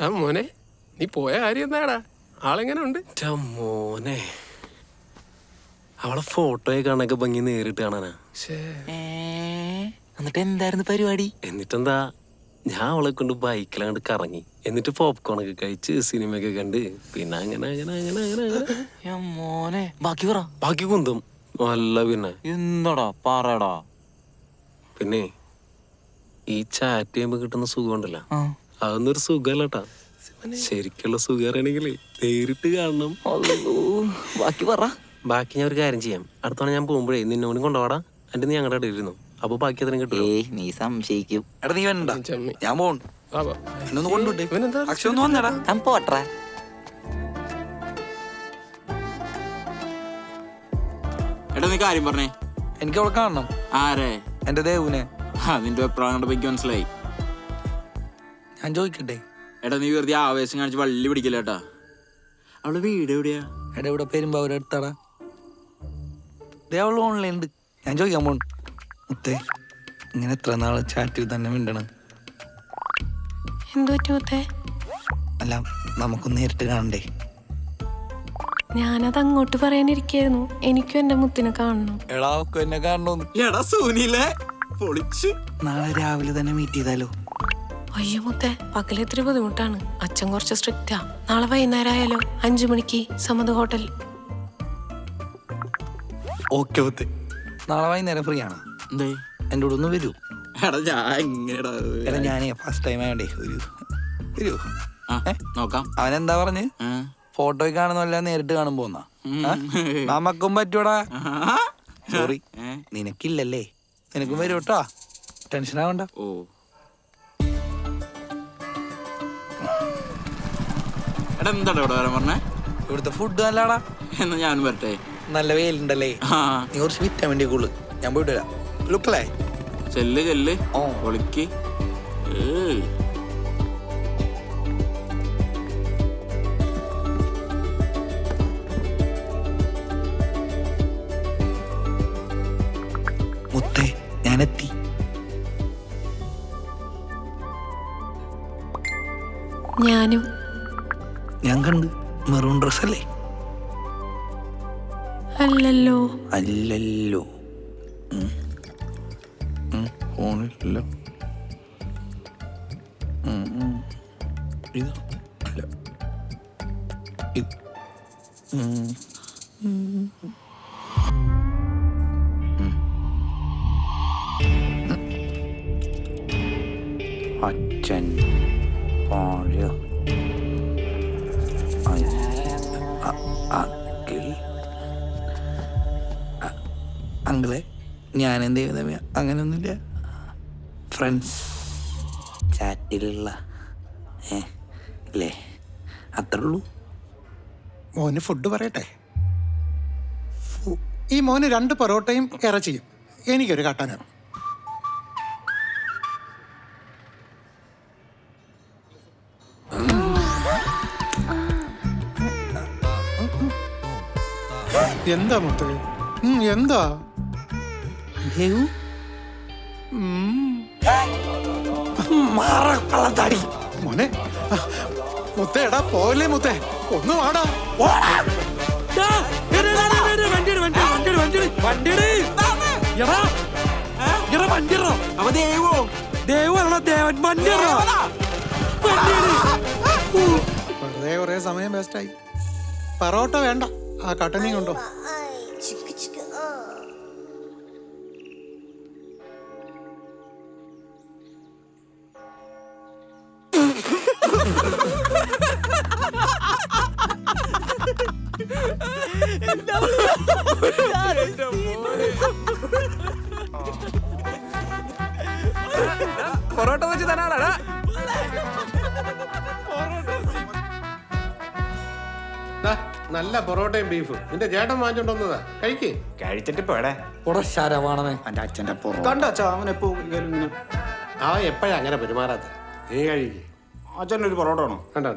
ആ മോനെ, നീ പോയ കാര്യം എന്താടാ? ആളെങ്ങനെ ഉണ്ട്? മോനെ, അവളെ ഫോട്ടോയെ കാണാനൊക്കെ ഭംഗി നേരിട്ട് കാണാനാ. എന്നിട്ട് എന്തായിരുന്നു പരിപാടി? എന്നിട്ടെന്താ, ഞാൻ അവളെ കൊണ്ട് ബൈക്കിലാണ്ട് കറങ്ങി, എന്നിട്ട് പോപ്കോണൊക്കെ കഴിച്ച് സിനിമയൊക്കെ കണ്ട് പിന്നെ അങ്ങനെ അങ്ങനെ അങ്ങനെ അങ്ങനെ അങ്ങനെ മോനെ ബാക്കി പറ. ബാക്കി കുന്തും അല്ല പിന്നെ എന്താടാ പറയടാ. പിന്നെ ഈ ചാറ്റ് ചെയ്യുമ്പോ കിട്ടുന്ന സുഖം ഉണ്ടല്ലോ, അതൊന്നും ഒരു സുഖമല്ലട്ടാ. ശരിക്കുള്ള സുഖം അറിയണമെങ്കിലേ നേരിട്ട് കാണണം. ബാക്കി പറ. ബാക്കി ഞാൻ ഒരു കാര്യം ചെയ്യാം, അടുത്തവണ ഞാൻ പോകുമ്പോഴേ നിന്നോടും കൊണ്ടുപോടാ. എന്നിട്ട് നീ ഞങ്ങളുടെ ഇടയിൽ ഇരുന്നു, അപ്പൊ ബാക്കി അതിനും കിട്ടും. നീ സംശയിക്കും. എടാ നീ വേണ്ട, ചമ്മി. ഞാൻ പോൺ. വാ, വാ. എന്നൊന്ന് കൊണ്ടുവിട്ടേ. ഇവനെന്താ? അക്ഷയ ഒന്ന് വന്നേടാ. ഞാൻ പോട്ടെ. എടാ നീ കാര്യം പറഞ്ഞേ. എനിക്ക് അവളെ കാണണം. ആരെ? എന്റെ ദേവുനെ. നിന്റെ അഭിപ്രായം കൊണ്ട് എനിക്ക് മനസ്സിലായി. ഞാൻ ചോദിക്കട്ടെ? എടാ നീ വെറുതെ ആവേശം കാണിച്ച് വള്ളി പിടിക്കില്ല കേട്ടാ. അവള് വീട് എവിടെയാ? എടാ ഇവിടെ പേരുമ്പോ അവരെടുത്താടാ. ദേ അവള് ഓൺലൈൻ ഉണ്ട്. ഞാൻ ചോദിക്കാൻ പോൺ. മുത്തേ, ഇങ്ങനെ എത്ര നാള് ചാറ്റിൽ തന്നെ മിണ്ടണം? എന്തു പറ്റി മുത്തേ? അല്ല, നമുക്കൊന്ന് നേരിട്ട് കാണണ്ടേ? ഞാനത് അങ്ങോട്ട് പറയാനിരിക്കായിരുന്നു. എനിക്കും എന്റെ മുത്തിനെ കാണണം. എടാ ഒക്കെ എന്നെ കാണണോന്ന്. എടാ സൂനിലെ പൊളിച്ച്. നാളെ രാവിലെ തന്നെ മീറ്റ് ചെയ്താലോ? അയ്യോ മുത്തേ, പകലിത്തിരി ബുദ്ധിമുട്ടാണ്. അച്ഛൻ കുറച്ച് സ്ട്രിക്റ്റാ. നാളെ വൈകുന്നേരം ആയാലോ? 5 മണിക്ക് സമത് ഹോട്ടൽ. ഓക്കെ മുത്തേ, നാളെ വൈകുന്നേരം ഫ്രീ ആണ്. എന്തേ? എൻ്റെ കൂടെ ഒന്ന് വരൂ. എടാ ഞാൻ എങ്ങനെടാ? എടാ ഞാനേ ഫസ്റ്റ് ടൈം ആയണ്ടേ വരൂ. നോക്കാം. അവനെന്താ പറഞ്ഞ്? ഫോട്ടോയിൽ കാണുന്നല്ല നേരിട്ട് കാണുമ്പോ നമുക്കും പറ്റൂടാ. സോറി, നിനക്കില്ലല്ലേ? നിനക്കും വരും കേട്ടോ, ടെൻഷൻ ആവണ്ട. ഓ എടാ എന്താടാ ഇവിടെ വരാൻ പറഞ്ഞേ? ഇവിടുത്തെ ഫുഡ് നല്ലടാ. എന്നാ ഞാനും വരട്ടെ. നല്ല വെയിലുണ്ടല്ലേ? നീ കുറച്ച് വിറ്റാമിൻ ഡി കൂടുതൽ. ഞാൻ പോയിട്ട് വരാം. ലുക്കല്ലേ? ചെല്ല് ചെല്ല്. ഓ പൊളിക്ക്. മുത്തേ, ഞാനെത്തി. ഞാനും. ഞാൻ കണ്ട് മെറൂൺ ഡ്രസ് അല്ലേ? അല്ലല്ലോ. അല്ലല്ലോ. ഫോണിലല്ലോ. ഇത് അല്ല, ഇത് അച്ഛൻ പാടിയ അങ്കിളെ, ഞാനെന്ത് ചെയ്തവ അങ്ങനെയൊന്നുമില്ല. ഫ്രണ്ട്സ് ചാറ്റിലുള്ള അല്ലേ, അത്രേ ഉള്ളൂ. മോന് ഫുഡ് പറയട്ടെ? ഈ മോന് 2 പൊറോട്ടയും ഇറച്ചിയും, എനിക്കൊരു കട്ടനും. എന്താ മുത്ത്? എന്താ മോനെ? മുത്തേടാ പോലേ മുത്തേ, ഒന്ന് വാടാ. വെറുതെ കുറെ സമയം വേസ്റ്റായി. പൊറോട്ട വേണ്ട, ആ കട്ടനെയും കൊണ്ടോ. പൊറോട്ട വെച്ച് തന്നെയാണോ? നല്ല പൊറോട്ടയും ബീഫും നിന്റെ ചേട്ടൻ വാങ്ങിച്ചോണ്ടോന്നതാ. കഴിക്ക്. കഴിച്ചിട്ട് പോടെ. ശരവാണമേ എന്റെ അച്ഛന്റെ കണ്ടാച്ചാ അവൻ എപ്പോ ഇങ്ങനെ അവൻ എപ്പോഴാ അങ്ങനെ പെരുമാറാത്ത? നീ കഴിക്ക്. അച്ഛനൊരു പൊറോട്ട ആണോ? കണ്ടോ